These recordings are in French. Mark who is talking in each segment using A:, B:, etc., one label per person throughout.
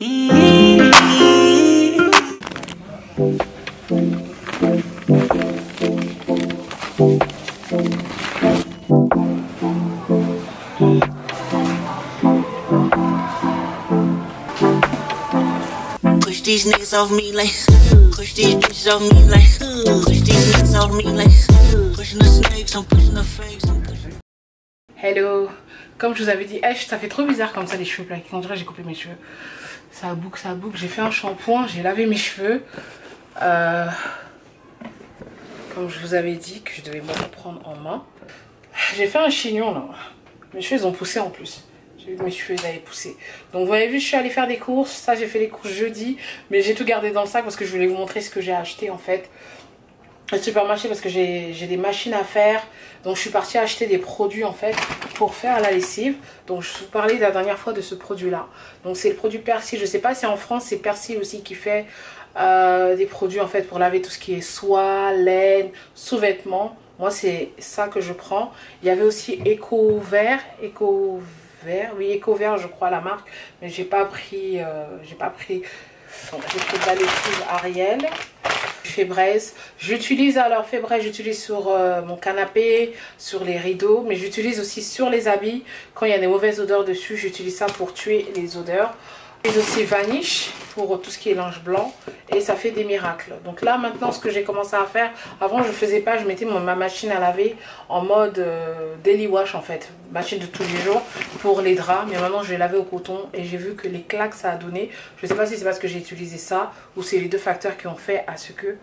A: Push these niggas off me like, push these bitches off me like, push these niggas off me like, pushing the snakes, I'm pushing the fakes, I'm pushing.
B: Hello, comme je vous avais dit, ça fait trop bizarre comme ça les cheveux plaqués, on dirait que j'ai coupé mes cheveux. Ça boucle, j'ai fait un shampoing, j'ai lavé mes cheveux. Comme je vous avais dit que je devais me reprendre en main. J'ai fait un chignon là, mes cheveux ils ont poussé en plus. J'ai vu que mes cheveux ils avaient poussé. Donc vous avez vu, je suis allée faire des courses, ça j'ai fait les courses jeudi. Mais j'ai tout gardé dans le sac parce que je voulais vous montrer ce que j'ai acheté en fait. Le supermarché parce que j'ai des machines à faire. Donc je suis partie acheter des produits en fait pour faire la lessive. Donc je vous parlais la dernière fois de ce produit là. Donc c'est le produit Persil. Je sais pas si en France c'est Persil aussi qui fait des produits en fait pour laver tout ce qui est soie, laine, sous-vêtements. Moi c'est ça que je prends. Il y avait aussi Ecovert, oui Ecovert je crois la marque. Mais j'ai pas pris, donc j'ai pris de la lessive Ariel. Febreze, j'utilise alors Febreze, j'utilise sur mon canapé, sur les rideaux, mais j'utilise aussi sur les habits quand il y a des mauvaises odeurs dessus, j'utilise ça pour tuer les odeurs. J'utilise aussi Vanish pour tout ce qui est linge blanc et ça fait des miracles. Donc là maintenant ce que j'ai commencé à faire, avant je faisais pas, je mettais ma machine à laver en mode daily wash en fait, machine de tous les jours pour les draps, mais maintenant je vais laver au coton et j'ai vu que les claques ça a donné. Je sais pas si c'est parce que j'ai utilisé ça ou c'est les deux facteurs qui ont fait à ce que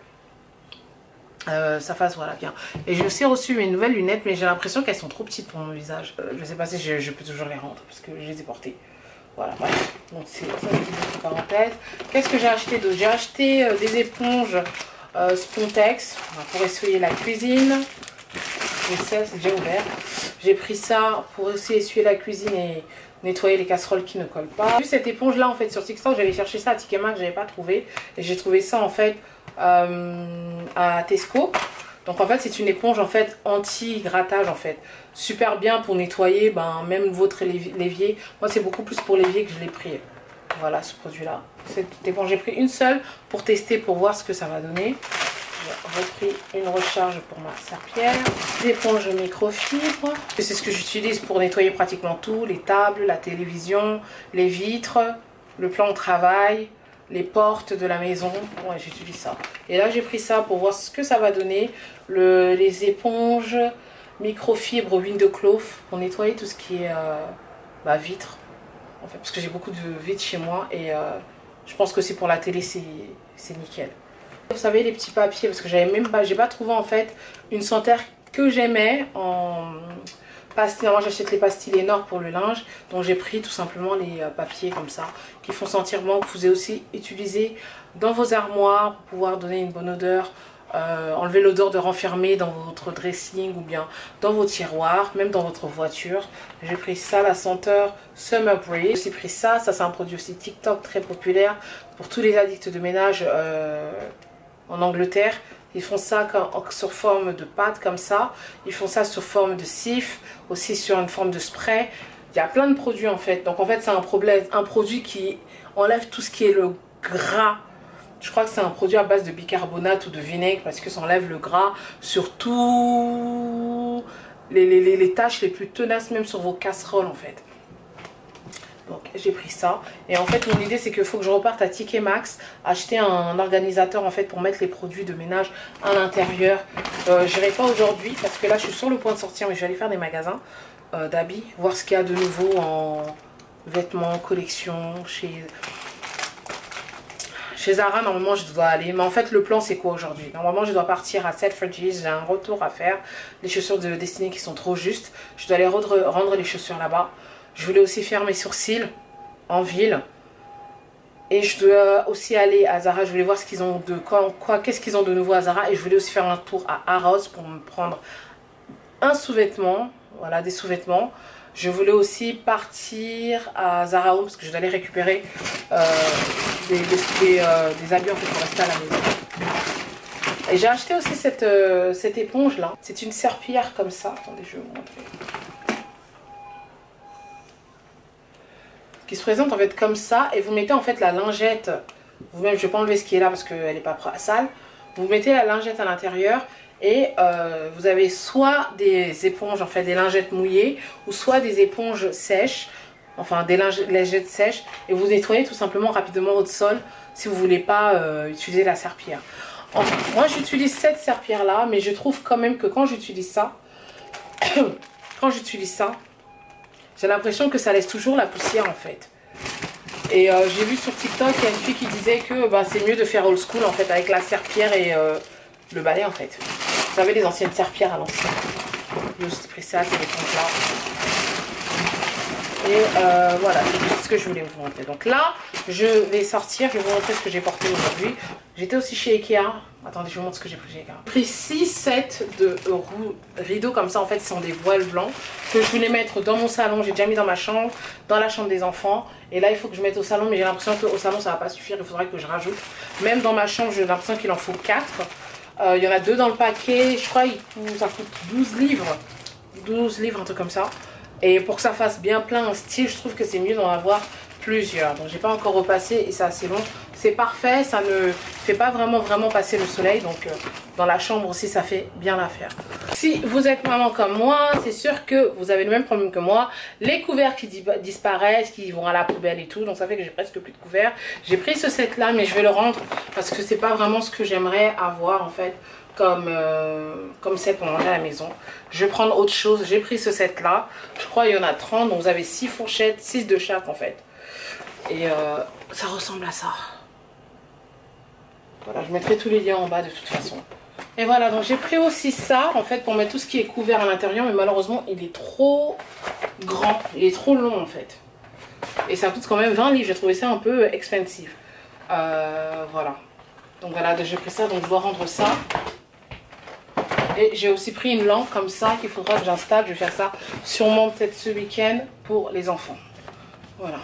B: ça fasse voilà bien. Et j'ai aussi reçu mes nouvelles lunettes mais j'ai l'impression qu'elles sont trop petites pour mon visage. Je sais pas si je peux toujours les rendre parce que je les ai portées. Voilà, bref. Donc c'est ça, c'est une petite parenthèse. Qu'est-ce que j'ai acheté d'autre? J'ai acheté des éponges Spontex pour essuyer la cuisine. Et ça, c'est déjà ouvert. J'ai pris ça pour aussi essuyer la cuisine et nettoyer les casseroles qui ne collent pas. J'ai vu cette éponge là en fait sur TikTok, j'allais chercher ça à Tikema que j'avais pas trouvé. Et j'ai trouvé ça en fait à Tesco. Donc en fait c'est une éponge en fait anti-grattage en fait. Super bien pour nettoyer même votre évier. Moi c'est beaucoup plus pour l'évier que je l'ai pris. Voilà ce produit là. Cette éponge j'ai pris une seule pour tester, pour voir ce que ça va donner. J'ai repris une recharge pour ma serpillière. L'éponge microfibre. C'est ce que j'utilise pour nettoyer pratiquement tout. Les tables, la télévision, les vitres, le plan de travail, les portes de la maison. Ouais, j'utilise ça. Et là j'ai pris ça pour voir ce que ça va donner. Les éponges microfibre window cloth pour nettoyer tout ce qui est vitre. En fait, parce que j'ai beaucoup de vitres chez moi et je pense que c'est pour la télé c'est nickel. Vous savez les petits papiers, parce que j'ai pas trouvé en fait une sentère que j'aimais en pastilles. Moi j'achète les pastilles Lénore pour le linge, donc j'ai pris tout simplement les papiers comme ça qui font sentir bon, que vous pouvez aussi utiliser dans vos armoires pour pouvoir donner une bonne odeur. Enlever l'odeur de renfermer dans votre dressing ou bien dans vos tiroirs, même dans votre voiture. J'ai pris ça, la senteur Summer Breeze. J'ai aussi pris ça, c'est un produit aussi TikTok très populaire pour tous les addicts de ménage en Angleterre. Ils font ça sur forme de pâte comme ça, ils font ça sur forme de cif, aussi sur une forme de spray. Il y a plein de produits en fait, donc en fait c'est un produit qui enlève tout ce qui est le gras. Je crois que c'est un produit à base de bicarbonate ou de vinaigre parce que ça enlève le gras sur tout les tâches les plus tenaces, même sur vos casseroles en fait. Donc j'ai pris ça et en fait mon idée c'est qu'il faut que je reparte à TK Maxx acheter un organisateur en fait pour mettre les produits de ménage à l'intérieur. J'irai pas aujourd'hui parce que là je suis sur le point de sortir, mais je vais aller faire des magasins d'habits, voir ce qu'il y a de nouveau en vêtements, collection, chez Zara. Normalement je dois aller, mais en fait le plan c'est quoi aujourd'hui? Normalement je dois partir à Selfridges, j'ai un retour à faire, les chaussures de Destiny qui sont trop justes, je dois aller rendre les chaussures là-bas. Je voulais aussi faire mes sourcils en ville et je dois aussi aller à Zara. Je voulais voir ce qu'ils ont qu'est-ce qu'ils ont de nouveau à Zara, et je voulais aussi faire un tour à Harrods pour me prendre un sous-vêtement, voilà, des sous-vêtements. Je voulais aussi partir à Zara Home parce que je dois aller récupérer des habits en fait pour rester à la maison. Et j'ai acheté aussi cette éponge là. C'est une serpillière comme ça. Attendez, je vais vous montrer. qui se présente en fait comme ça. Et vous mettez en fait la lingette, vous-même, je vais pas enlever ce qui est là parce qu'elle n'est pas sale. Vous mettez la lingette à l'intérieur et vous avez soit des éponges, en fait des lingettes mouillées, ou soit des éponges sèches, enfin des lingettes sèches, et vous nettoyez tout simplement rapidement votre sol si vous voulez pas utiliser la serpillière. Enfin, moi j'utilise cette serpillière là, mais je trouve quand même que quand j'utilise ça, j'ai l'impression que ça laisse toujours la poussière en fait. Et j'ai vu sur TikTok, il y a une fille qui disait que c'est mieux de faire old school en fait avec la serpillière et le balai en fait. Vous savez les anciennes serpillères à l'ancienne. J'ai pris ça, c'est des comptes là. Et voilà, c'est ce que je voulais vous montrer. Donc là, je vais sortir, je vais vous montrer ce que j'ai porté aujourd'hui. J'étais aussi chez Ikea. Attendez, je vous montre ce que j'ai pris chez Ikea. J'ai pris 6 sets de rideaux comme ça. En fait, ce sont des voiles blancs que je voulais mettre dans mon salon. J'ai déjà mis dans ma chambre, dans la chambre des enfants. Et là, il faut que je mette au salon. Mais j'ai l'impression qu'au salon, ça va pas suffire. Il faudrait que je rajoute. Même dans ma chambre, j'ai l'impression qu'il en faut 4. Il y en a 2 dans le paquet. Je crois que ça coûte 12 livres. 12 livres, un truc comme ça. Et pour que ça fasse bien plein en style, je trouve que c'est mieux d'en avoir plusieurs. Donc j'ai pas encore repassé et c'est assez long. C'est parfait, ça ne fait pas vraiment passer le soleil. Donc dans la chambre aussi, ça fait bien l'affaire. Si vous êtes maman comme moi, c'est sûr que vous avez le même problème que moi. Les couverts qui disparaissent, qui vont à la poubelle et tout. Donc ça fait que j'ai presque plus de couverts. J'ai pris ce set là, mais je vais le rendre parce que c'est pas vraiment ce que j'aimerais avoir en fait. Comme set pour manger à la maison. Je vais prendre autre chose. J'ai pris ce set là. Je crois qu'il y en a 30. Donc vous avez 6 fourchettes, 6 de chaque en fait. Et ça ressemble à ça. Voilà, je mettrai tous les liens en bas de toute façon. Et voilà, donc j'ai pris aussi ça en fait pour mettre tout ce qui est couvert à l'intérieur. Mais malheureusement, il est trop grand. Il est trop long en fait. Et ça coûte quand même 20 livres. J'ai trouvé ça un peu expensive. Voilà. Donc voilà, j'ai pris ça. Donc je dois rendre ça. Et j'ai aussi pris une lampe comme ça qu'il faudra que j'installe. Je vais faire ça sûrement peut-être ce week-end pour les enfants. Voilà.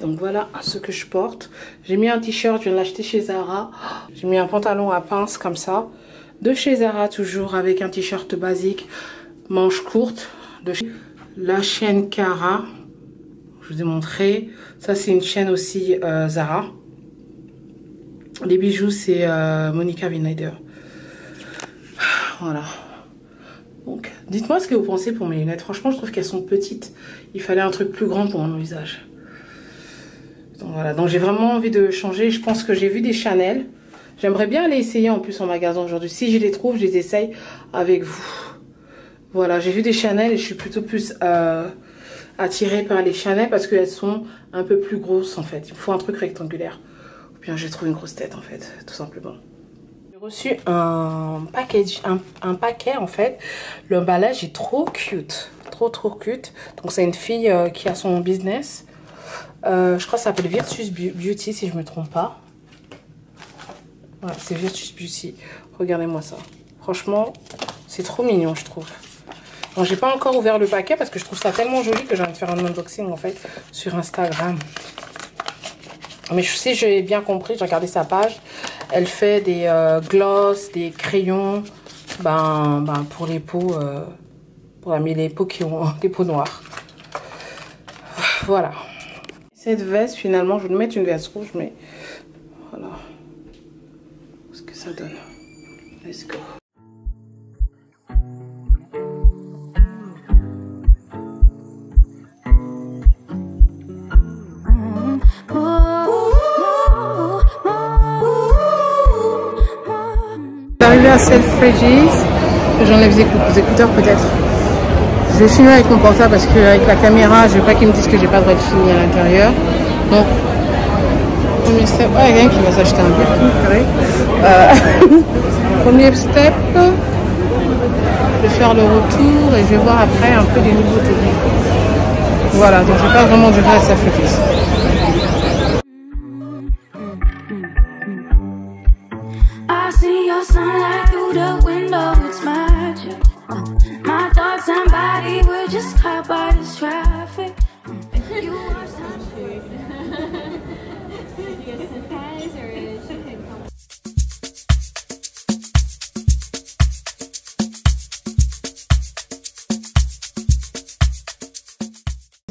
B: Donc voilà ce que je porte. J'ai mis un t-shirt, je viens de l'acheter chez Zara. J'ai mis un pantalon à pince comme ça. De chez Zara toujours avec un t-shirt basique. Manche courte. De chez la chaîne Cara. Je vous ai montré. Ça c'est une chaîne aussi Zara. Les bijoux c'est Monica Vinader. Voilà. Donc, dites-moi ce que vous pensez pour mes lunettes. Franchement, je trouve qu'elles sont petites. Il fallait un truc plus grand pour mon visage. Donc voilà. Donc j'ai vraiment envie de changer. Je pense que j'ai vu des Chanel. J'aimerais bien les essayer en plus en magasin aujourd'hui. Si je les trouve, je les essaye avec vous. Voilà. J'ai vu des Chanel et je suis plutôt plus attirée par les Chanel parce qu'elles sont un peu plus grosses en fait. Il me faut un truc rectangulaire. Ou bien j'ai trouvé une grosse tête en fait, tout simplement. J'ai reçu un paquet en fait. L'emballage est trop cute, trop cute. Donc c'est une fille qui a son business. Je crois que ça s'appelle Virtus Beauty si je me trompe pas. Ouais, c'est Virtus Beauty. Regardez-moi ça. Franchement, c'est trop mignon je trouve. Bon, j'ai pas encore ouvert le paquet parce que je trouve ça tellement joli que j'ai envie de faire un unboxing en fait sur Instagram. Mais si j'ai bien compris, j'ai regardé sa page. Elle fait des gloss, des crayons, pour les peaux, pour les peaux qui ont des peaux noires. Voilà. Cette veste, finalement, je vais mettre une veste rouge, mais voilà ce que ça donne. Let's go. Arrivé à Selfridges, j'enlève les écouteurs peut-être. Je vais filmer avec mon portable parce qu'avec la caméra, je veux pas qu'ils me disent que j'ai pas le droit de filmer à l'intérieur. Donc, premier step, il y a quelqu'un qui va s'acheter un peu. Premier step, je vais faire le retour et je vais voir après un peu des nouveautés. Voilà, donc je vais pas vraiment durer à Selfridges.
C: Sunlight through the window, it's magic. My thoughts and body were just caught by this traffic. You are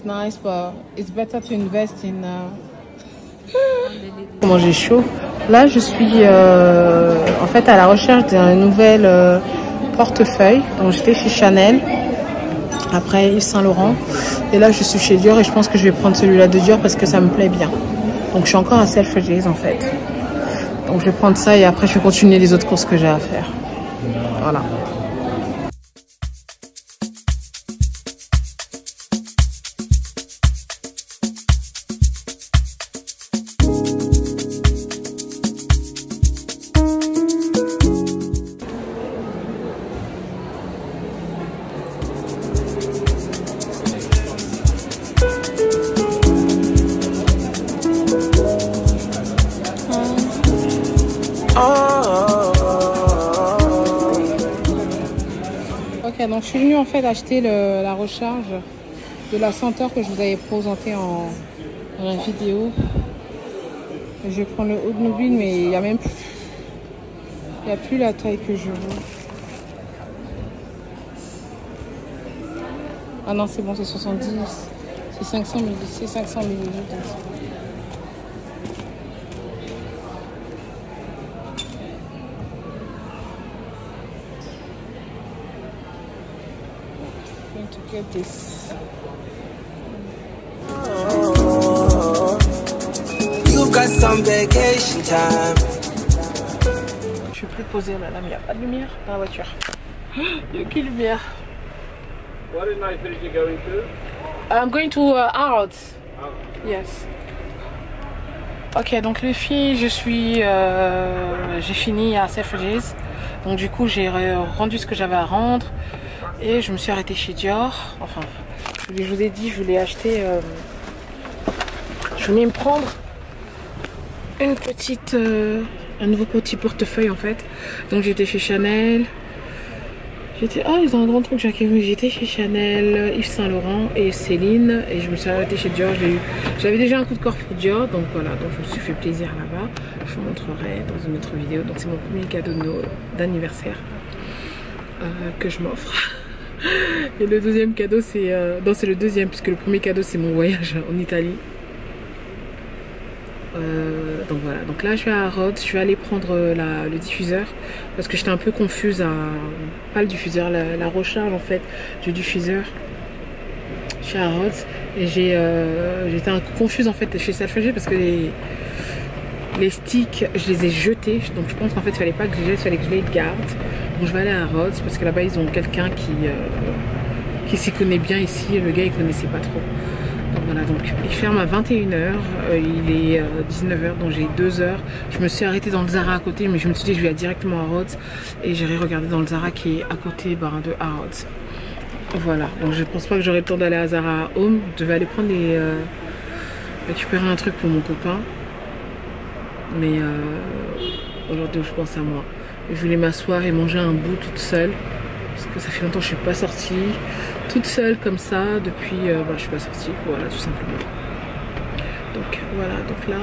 B: It's nice, but it's better to invest in. Comment j'ai chaud. Là, je suis en fait à la recherche d'un nouvel portefeuille. Donc, j'étais chez Chanel, après Yves Saint Laurent, et là, je suis chez Dior et je pense que je vais prendre celui-là de Dior parce que ça me plaît bien. Donc, je suis encore à Selfridges en fait. Donc, je vais prendre ça et après, je vais continuer les autres courses que j'ai à faire. Voilà. Ok, donc je suis venue en fait acheter la recharge de la senteur que je vous avais présenté dans la vidéo. Je vais prendre le haut de mobile, mais il n'y a même plus, il n'y a plus la taille que je veux. Ah non, c'est bon, c'est 70, c'est 500 ml, c'est 500 ml. To get this. You've got some vacation time. Je suis plus posée, madame. Il n'y a pas de lumière dans la voiture. Il n'y a aucune lumière.
D: What is nice village you going to?
B: I'm going to Harrods. Yes. Ok, donc les filles, j'ai fini à Selfridges. Donc du coup, j'ai rendu ce que j'avais à rendre. Et je me suis arrêtée chez Dior. Enfin, je vous ai dit, je voulais acheter. Je voulais me prendre une petite, un nouveau petit portefeuille en fait. Donc j'étais chez Chanel. Ils ont un grand truc, j'étais chez Chanel, Yves Saint Laurent et Céline. Et je me suis arrêtée chez Dior. J'avais déjà un coup de corps pour Dior. Donc voilà, donc je me suis fait plaisir là-bas. Je vous montrerai dans une autre vidéo. Donc c'est mon premier cadeau d'anniversaire que je m'offre. Et le deuxième cadeau c'est non, c'est le deuxième puisque le premier cadeau c'est mon voyage en Italie. Donc voilà, donc là je suis à Harrods, je vais aller prendre le diffuseur parce que j'étais un peu confuse pas le diffuseur, la recharge en fait du diffuseur. Je suis à Harrods et j'étais un peu confuse en fait chez Selfridges parce que les sticks je les ai jetés, donc je pense qu'en fait il fallait pas que je les jette, il fallait que je les garde. Donc je vais aller à Harrods parce que là-bas ils ont quelqu'un qui s'y connaît bien ici, le gars il connaissait pas trop. Donc voilà, donc il ferme à 21 h, il est 19 h, donc j'ai 2 heures. Je me suis arrêtée dans le Zara à côté, mais je me suis dit je vais aller directement à Harrods et j'irai regarder dans le Zara qui est à côté de Harrods. Voilà, donc je pense pas que j'aurai le temps d'aller à Zara Home. Je vais aller prendre récupérer un truc pour mon copain. Mais aujourd'hui je pense à moi. Je voulais m'asseoir et manger un bout toute seule. Parce que ça fait longtemps que je suis pas sortie. Toute seule comme ça. Depuis je suis pas sortie. Voilà, tout simplement. Donc voilà, donc là,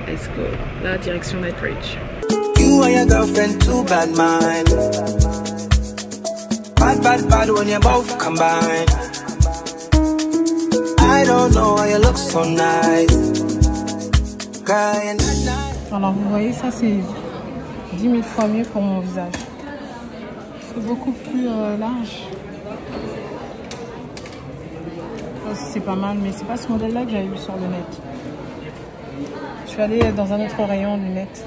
B: let's go. La direction Knightsbridge. You and your girlfriend too bad mind. Bad when you both combine. I don't know why you look so nice. Alors vous voyez, ça c'est 10 000 fois mieux pour mon visage. C'est beaucoup plus large. Aussi c'est pas mal, mais c'est pas ce modèle là que j'avais vu sur le net. Je suis allée dans un autre rayon lunettes.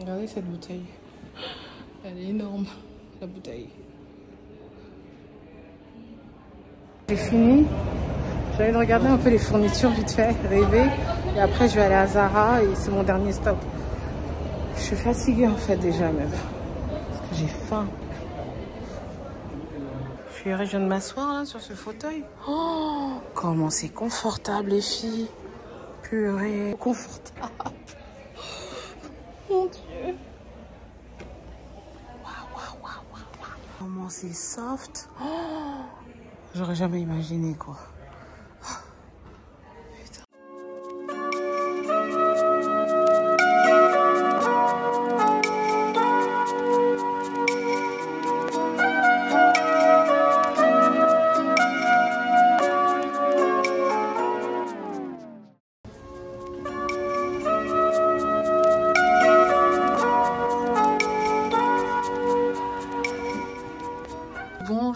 B: Regardez cette bouteille. Elle est énorme, la bouteille. J'ai fini. Je vais regarder un peu les fournitures vite fait, rêver. Et après, je vais aller à Zara et c'est mon dernier stop. Je suis fatiguée en fait déjà même. Parce que j'ai faim. Je viens de m'asseoir là sur ce fauteuil. Oh, comment c'est confortable les filles. Purée. Confortable. Mon Dieu. Comment c'est soft. Oh, j'aurais jamais imaginé quoi. Putain.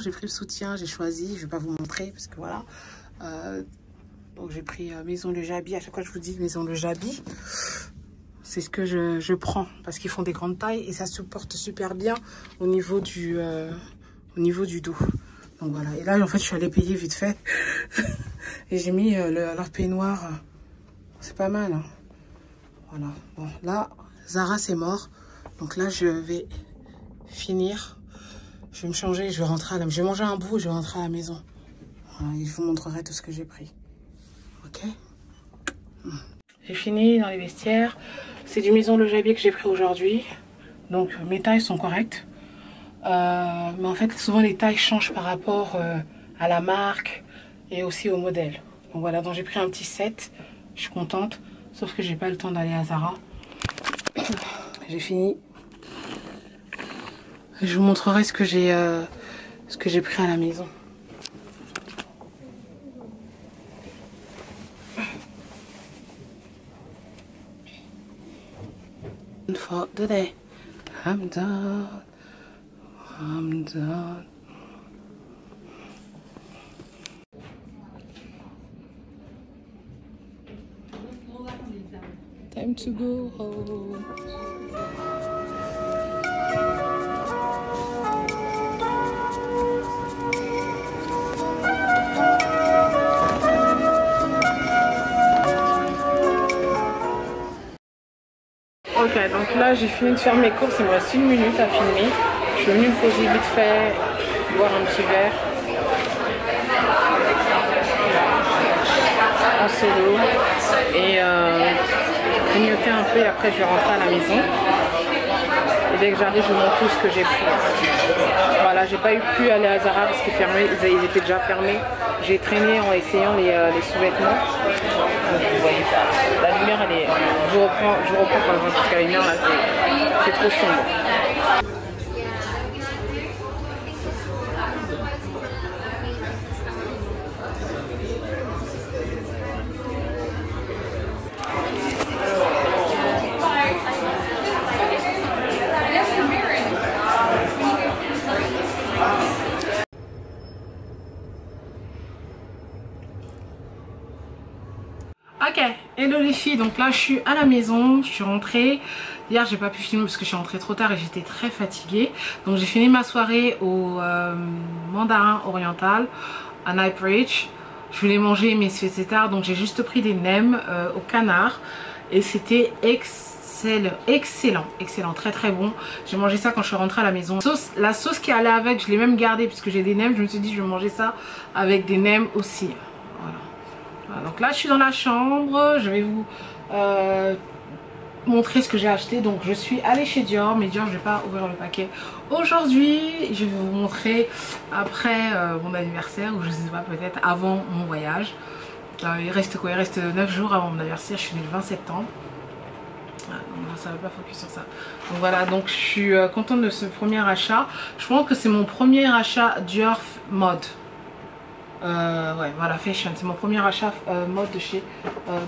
B: j'ai pris le soutien, j'ai choisi, je vais pas vous montrer parce que voilà. Donc j'ai pris Maison Le Jabi, à chaque fois je vous dis Maison Le Jabi. C'est ce que je prends parce qu'ils font des grandes tailles et ça se porte super bien au niveau du dos. Donc voilà, et là en fait je suis allée payer vite fait et j'ai mis leur peignoir, c'est pas mal, hein. Voilà, bon là Zara c'est mort, donc là je vais finir, je vais me changer, je vais rentrer je vais manger un bout et je vais rentrer à la maison. Voilà, et je vous montrerai tout ce que j'ai pris. Ok. J'ai fini dans les vestiaires, c'est du Maison Le Jabi que j'ai pris aujourd'hui, donc mes tailles sont correctes. Mais en fait souvent les tailles changent par rapport à la marque et aussi au modèle. Donc voilà, donc j'ai pris un petit set, je suis contente, sauf que j'ai pas le temps d'aller à Zara. J'ai fini. Je vous montrerai ce que j'ai pris à la maison. For the day, I'm done. I'm done. Time to go home. Ok, donc là j'ai fini de faire mes courses, il me reste 1 minute à filmer. Je suis venue me poser vite fait, boire un petit verre en solo et grignoter un peu et après je vais rentrer à la maison. Et dès que j'arrive, je vous montre tout ce que j'ai pris. Voilà, j'ai pas pu aller à Zara parce qu'ils ils étaient déjà fermés. J'ai traîné en essayant les sous-vêtements. Vous voyez pas. La lumière, elle est. Je vous reprends par exemple parce que la lumière là, c'est trop sombre. Ok, hello les filles, donc là je suis à la maison, je suis rentrée. Hier j'ai pas pu filmer parce que je suis rentrée trop tard et j'étais très fatiguée. Donc j'ai fini ma soirée au Mandarin Oriental à Knightsbridge. Je voulais manger mais c'était tard donc j'ai juste pris des nems au canard. Et c'était excellent, très très bon. J'ai mangé ça quand je suis rentrée à la maison. La sauce qui allait avec, je l'ai même gardée puisque j'ai des nems. Je me suis dit je vais manger ça avec des nems aussi. Voilà, donc là je suis dans la chambre, je vais vous montrer ce que j'ai acheté. Donc je suis allée chez Dior, mais Dior je vais pas ouvrir le paquet aujourd'hui. Je vais vous montrer après mon anniversaire, ou je sais pas, peut-être avant mon voyage. Il reste quoi? Il reste 9 jours avant mon anniversaire, je suis née le 20 septembre. Voilà, donc ça ne va pas focus sur ça. Donc voilà, donc je suis contente de ce premier achat. Je pense que c'est mon premier achat Dior mode. Ouais, voilà, fashion, c'est mon premier achat mode de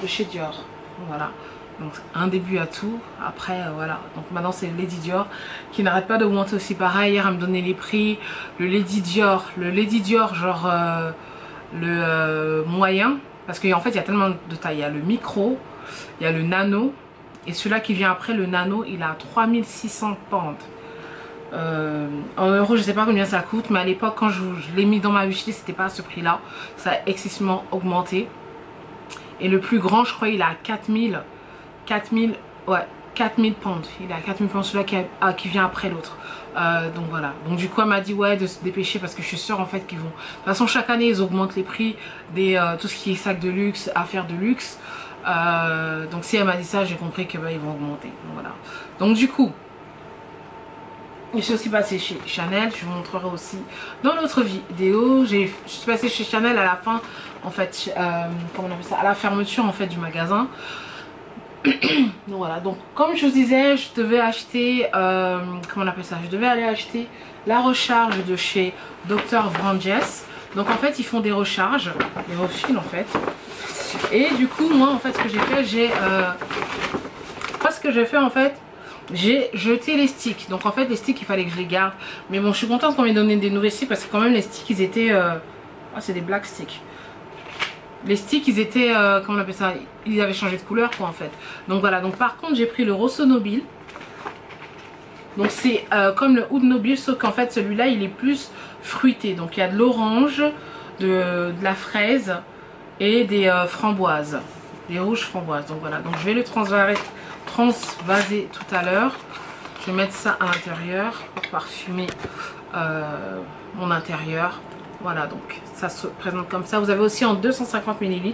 B: chez Dior. Voilà, donc un début à tout. Après voilà, donc maintenant c'est Lady Dior qui n'arrête pas d'augmenter aussi. Pareil, hier elle me donnait les prix. Le Lady Dior genre le moyen, parce qu'en fait il y a tellement de tailles. Il y a le micro, il y a le nano, et celui-là qui vient après, le nano, il a 3600 pounds. En euros je sais pas combien ça coûte, mais à l'époque quand je l'ai mis dans ma wishlist c'était pas à ce prix là, ça a excessivement augmenté. Et le plus grand je crois il a 4000 pounds, il a 4000 pounds, celui-là qui vient après l'autre. Donc voilà, donc du coup elle m'a dit ouais de se dépêcher parce que je suis sûre en fait qu'ils vont, de toute façon chaque année ils augmentent les prix des tout ce qui est sac de luxe, affaires de luxe. Donc si elle m'a dit ça j'ai compris que bah, ils vont augmenter. Donc, voilà, donc du coup je suis aussi passée chez Chanel, je vous montrerai aussi dans l'autre vidéo. Je suis passée chez Chanel à la fin, en fait, comment on appelle ça, à la fermeture en fait du magasin. Donc voilà, donc comme je vous disais, je devais acheter, comment on appelle ça, je devais aller acheter la recharge de chez Dr. Vranjes. Donc en fait ils font des recharges, des refils en fait. Et du coup moi en fait ce que j'ai fait, en fait j'ai jeté les sticks. Donc en fait les sticks il fallait que je les garde. Mais bon je suis contente qu'on m'ait donné des nouveaux sticks parce que quand même les sticks ils étaient... Ah c'est des black sticks. Les sticks ils étaient... comment on appelle ça? Ils avaient changé de couleur quoi en fait. Donc voilà, donc par contre j'ai pris le Rosso Nobile. Donc c'est comme le Oud Nobile sauf qu'en fait celui-là il est plus fruité. Donc il y a de l'orange, de la fraise et des framboises. Des rouges framboises. Donc voilà, donc je vais le transvaser tout à l'heure. Je vais mettre ça à l'intérieur pour parfumer mon intérieur. Voilà, donc ça se présente comme ça. Vous avez aussi en 250 ml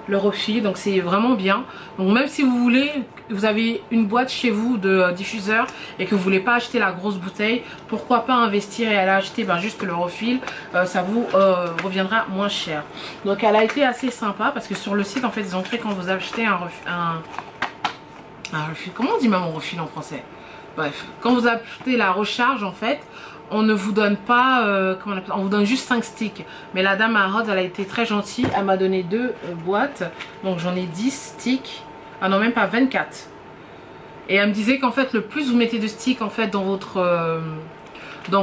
B: le refil, donc c'est vraiment bien. Donc même si vous voulez, vous avez une boîte chez vous de diffuseur et que vous voulez pas acheter la grosse bouteille, pourquoi pas investir et aller acheter juste le refil, ça vous reviendra moins cher. Donc elle a été assez sympa parce que sur le site en fait ils ont créé quand vous achetez un refil, comment on dit même un refil en français? Bref, quand vous achetez la recharge en fait, on ne vous donne pas, comment on appelle, on vous donne juste 5 sticks. Mais la dame à Rhodes, elle a été très gentille. Elle m'a donné 2 boîtes. Donc j'en ai 10 sticks. Ah non, même pas 24. Et elle me disait qu'en fait, le plus vous mettez de sticks en fait dans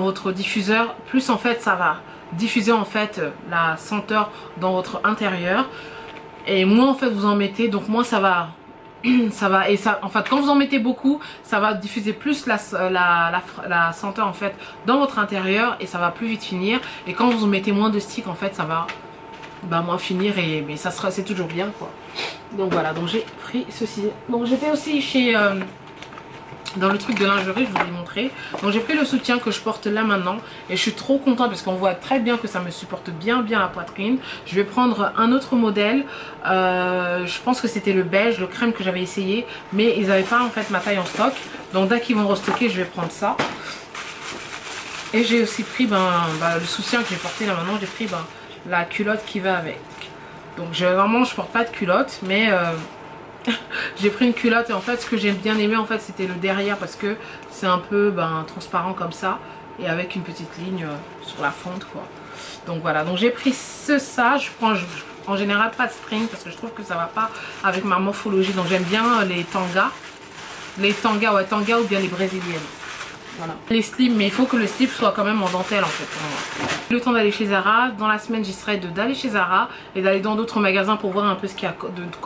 B: votre diffuseur, plus en fait ça va diffuser en fait la senteur dans votre intérieur. Et moins en fait vous en mettez, donc moins ça va... et ça en fait quand vous en mettez beaucoup ça va diffuser plus la senteur en fait dans votre intérieur et ça va plus vite finir, et quand vous en mettez moins de sticks en fait ça va moins finir, mais ça sera, c'est toujours bien quoi. Donc voilà, donc j'ai pris ceci. Donc j'étais aussi chez dans le truc de lingerie, je vous l'ai montré. Donc j'ai pris le soutien que je porte là maintenant et je suis trop contente parce qu'on voit très bien que ça me supporte bien la poitrine. Je vais prendre un autre modèle, je pense que c'était le beige, le crème que j'avais essayé, mais ils n'avaient pas en fait ma taille en stock. Donc dès qu'ils vont restocker je vais prendre ça. Et j'ai aussi pris le soutien que j'ai porté là maintenant, j'ai pris la culotte qui va avec. Donc vraiment je porte pas de culotte, mais j'ai pris une culotte et en fait ce que j'ai bien aimé en fait c'était le derrière parce que c'est un peu transparent comme ça et avec une petite ligne sur la fente quoi. Donc voilà, donc j'ai pris ça, je prends en général pas de string parce que je trouve que ça va pas avec ma morphologie, donc j'aime bien les tangas ou bien les brésiliennes. Voilà. Les slips, mais il faut que le slip soit quand même en dentelle en fait pour moi. Le temps d'aller chez Zara, dans la semaine j'essaierai d'aller chez Zara et d'aller dans d'autres magasins pour voir un peu ce qu'il y a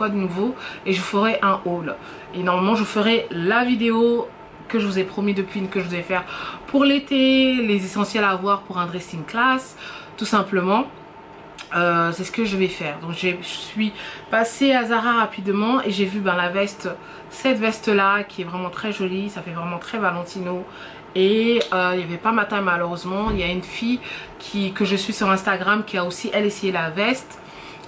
B: de nouveau, et je ferai un haul. Et normalement je ferai la vidéo que je vous ai promis depuis, que je devais faire pour l'été, les essentiels à avoir pour un dressing class, tout simplement. C'est ce que je vais faire. Donc je suis passée à Zara rapidement et j'ai vu la veste, cette veste là qui est vraiment très jolie, ça fait vraiment très Valentino. Et il n'y avait pas ma taille malheureusement. Il y a une fille que je suis sur Instagram qui a aussi elle essayé la veste,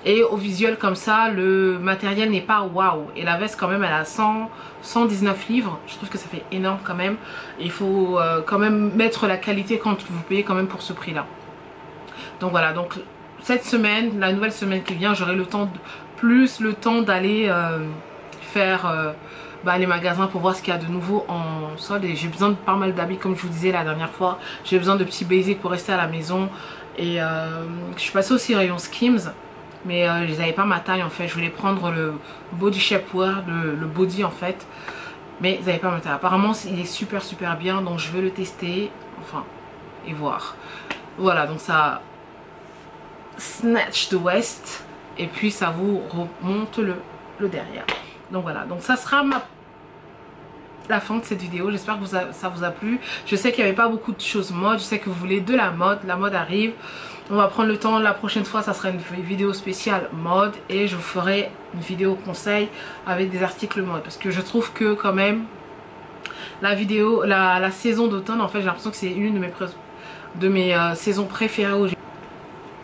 B: et au visuel comme ça le matériel n'est pas waouh, et la veste quand même elle a 119 livres. Je trouve que ça fait énorme quand même. Il faut quand même mettre la qualité quand vous payez quand même pour ce prix là. Donc voilà, donc cette semaine, la nouvelle semaine qui vient, j'aurai le temps d'aller faire les magasins pour voir ce qu'il y a de nouveau en solde. Et j'ai besoin de pas mal d'habits comme je vous disais la dernière fois. J'ai besoin de petits basics pour rester à la maison. Et je suis passée aussi rayon Skims, mais ils n'avaient pas ma taille en fait. Je voulais prendre le body shapewear, le body en fait, mais ils n'avaient pas ma taille. Apparemment il est super bien, donc je vais le tester et voir. Voilà, donc ça snatch de West et puis ça vous remonte le derrière. Donc voilà, donc ça sera la fin de cette vidéo. J'espère que ça vous a plu. Je sais qu'il n'y avait pas beaucoup de choses mode, je sais que vous voulez de la mode arrive. On va prendre le temps, la prochaine fois ça sera une vidéo spéciale mode et je vous ferai une vidéo conseil avec des articles mode, parce que je trouve que quand même la saison d'automne en fait j'ai l'impression que c'est une de mes saisons préférées.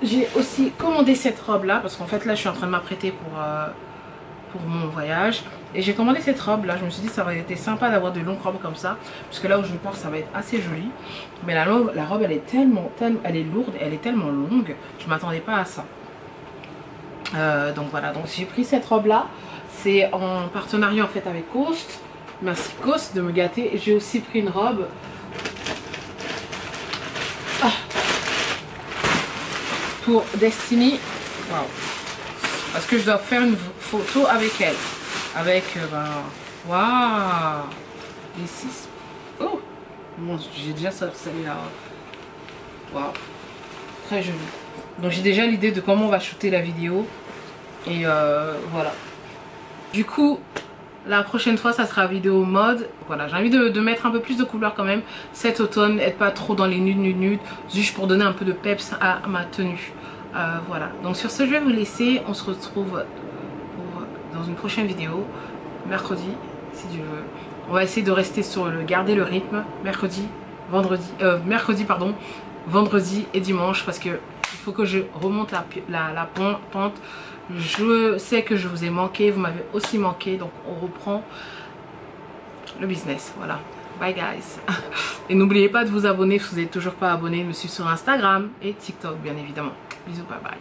B: J'ai aussi commandé cette robe là parce qu'en fait là je suis en train de m'apprêter pour mon voyage, et j'ai commandé cette robe là. Je me suis dit ça aurait été sympa d'avoir de longues robes comme ça, parce que là où je pars ça va être assez joli, mais la robe elle est elle est lourde, elle est tellement longue, je m'attendais pas à ça. Donc voilà, donc j'ai pris cette robe là, c'est en partenariat en fait avec Coast. Merci Coast de me gâter. J'ai aussi pris une robe pour Destiny, parce que je dois faire une photo avec elle, avec waouh, les 6. Oh bon, j'ai déjà ça là. Waouh, très joli. Donc j'ai déjà l'idée de comment on va shooter la vidéo. Et voilà. Du coup, la prochaine fois, ça sera vidéo mode. Voilà, j'ai envie de mettre un peu plus de couleurs quand même. Cet automne, être pas trop dans les nudes. Juste pour donner un peu de peps à ma tenue. Voilà. Donc sur ce, je vais vous laisser. On se retrouve dans une prochaine vidéo. Mercredi, si Dieu veut. On va essayer de rester sur garder le rythme. Mercredi, vendredi et dimanche. Parce que il faut que je remonte la pente. Je sais que je vous ai manqué, vous m'avez aussi manqué, donc on reprend le business. Voilà, bye guys. Et n'oubliez pas de vous abonner si vous n'êtes toujours pas abonné, me suivre sur Instagram et TikTok bien évidemment. Bisous, bye bye.